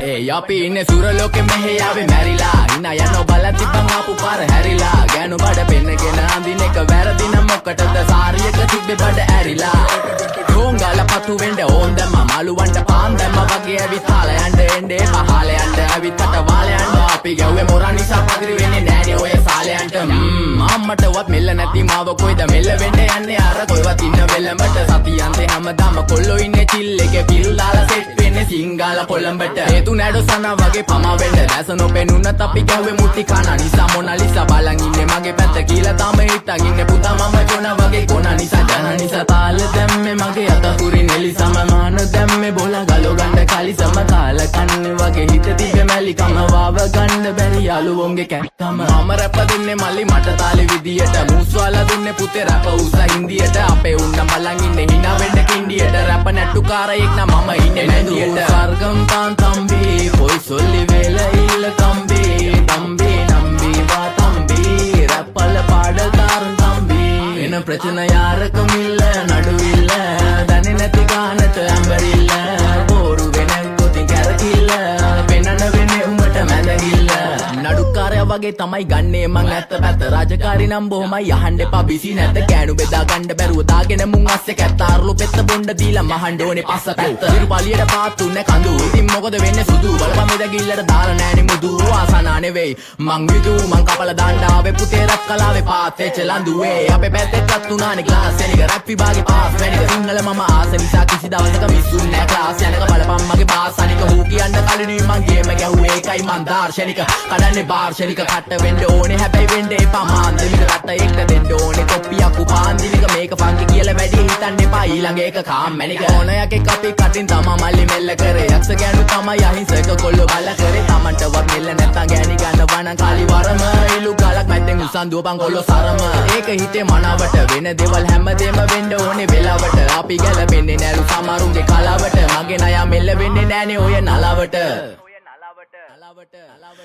Hey, අපි ඉන්නේ සුරලෝකෙ මෙහෙ ආවේ මැරිලා හිනා යනෝ බලති බං ආපු පාර හැරිලා ගෑනු බඩ පෙන්නගෙන අඳින එක වැරදි නම් මොකටද සාරියක තිබ්බේ බඩ ඇරිලා හොංගල පතු වෙන්න ඕන් දැම්ම මාළුවන්ට පාන් දැම්ම වගේ ඇවිත් හාල යන්න එන්නේ පහල යන්න ඇවිත් අට වාල යන්න අපි ගැව්වේ මොරා නිසා පදිරි වෙන්නේ නෑනේ ඔය සාලයන්ට අම්මටවත් මෙල්ල නැති මාව කොයිද මෙල්ල වෙන්න යන්නේ අර කොයිවත් ඉන්න වෙලමට සතියන්තේ හැමදාම කොල්ලෝ ඉන්නේ චිල් එකේ පිල්ලාලා සෙට් වෙන්නේ සිංගාලා කොළඹට හේතු නැඩෝ සනා වගේ පමා වෙන්න දැස නොපෙනුනත් අපි ගැව්වේ මුටි කන නිසා මොනාලිසා බලන් ඉන්නේ මගේ පැත්ත කියලා තම හිටන් ඉන්නේ පුතා මම ජොනා වගේ කොනා නිසා ජන නිසා තාල දැම්මේ මගේ අතකුරින් එලිසම මාන දැම්මේ බෝලා ගලෝ ගන්න කලිසම කාල කන්නේ වගේ හිත තිබ්බේ මැලිකම වාව ගන්න බැරි යාළුවෝන්ගේ කැක්කම මම රැප දෙන්නේ මල්ලි මට තාලේ විදියට මූස්වාලා දුන්නේ පුතේ රැප උසා හින්දියට අපේ උන්න බලන් ඉන්නේ hina වෙන්න කින්ඩියට රැප නැට්ටුකාරයෙක් නම් මම ඉන්නේ නැදියට ස්වර්ගම් තාන් තම්බි පොයි සොල්ලි වේල ඉල්ල තම්බි තම්බි නම්බි වා තම්බි රැප්පල පාඩකාරන් තම්බි එන ප්‍රචන යාරකම ඉල්ල නඩුවිල්ල දන්නේ නැති ගානට ඇම්බරිල්ල බෝරු වෙන කොතින් කැරකිල්ල වෙනන වෙන්නේ උඹට මැදගිල්ල නඩුකාරයා වගේ තමයි ගන්නේ මං ඇත්ත පැත්ත රාජකාරී නම් බොහොමයි අහන්න එපා බිසි නැත කෑනු බෙදා ගන්න බැරුව දාගෙන මුන් අස්සේ කැත්තාරුළු පෙත්ත බොණ්ඩ දීලා මහන්න ඕනේ පස්ස පැත්ත ඉරුපාලියට පාත්තුන්නේ කඳු ඉතින් මොකද වෙන්නේ සුදු බලපන් මෙදගිල්ලට දාලා නෑනේ මුදු ආසනා නෙවෙයි මං විදු මං කපලා දාන්න ආවේ පුතේ රැප් කලාවේ පාත් වෙච්ච ලඳුවේ අපේ පැත්තෙත් උනානේ ක්ලාස් එනික රැප් විභාගේ පාස් වෙනික සිංහල මම ආස නිසා කිසි දවසක මිස්සුන්නේ නෑ ක්ලාස් යනක බලපන් මගේ පාස් අනික හූ කියන්න කලිනුයි මං ගේම ගැහුවේ ඒකයි මං දාර්ශනික කඩන්නේ බාර්ශනික කට වෙන්න ඕනේ හැබැයි වෙන්න එපා මාන්දමික රට එක්ක දෙන්න ඕනේ කොප්පියක් උපාන්දිනික මේක ෆන්කි කියලා වැඩි හිතන්න එපා ඊළඟ එක කාම්මැනික ඕනයක් එක්ක අපි කටින් තමා මල්ලි මෙල්ල කරේ යක්ෂ ගෑනු තමයි අහිංසක කොල්ල බල කරේ තමන්ටවත් මෙල්ල නැත්තම් ගෑණි ගන්නවා නම් කාලි වරම ඉලු ගලක් මැද්දෙන් උසන් දුවපන් කොල්ල සරම ඒක හිතේ මනාවට වෙන දේවල් හැමදේම වෙන්න ඕනේ වෙලාවට අපි ගැලපෙන්නේ නැලු සමරුන්ගේ කලාවට මගේ නයා මෙල්ල වෙන්නේ නෑනේ ඔය නලාවට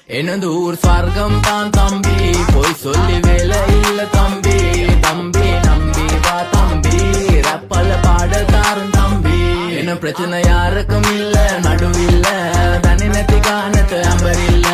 එන දූර් ස්වර්ගම් තාන් තම්බි පොයි සොල්ලි වේල ඉල්ල තම්බි තම්බි නම්බි වා තම්බි රැප්පල පාඩකාරන් තම්බි එන ප්‍රචන යාරකම ඉල්ල නඩුවිල්ල දන්නේ නැති ගානට ඇම්බරිල්ල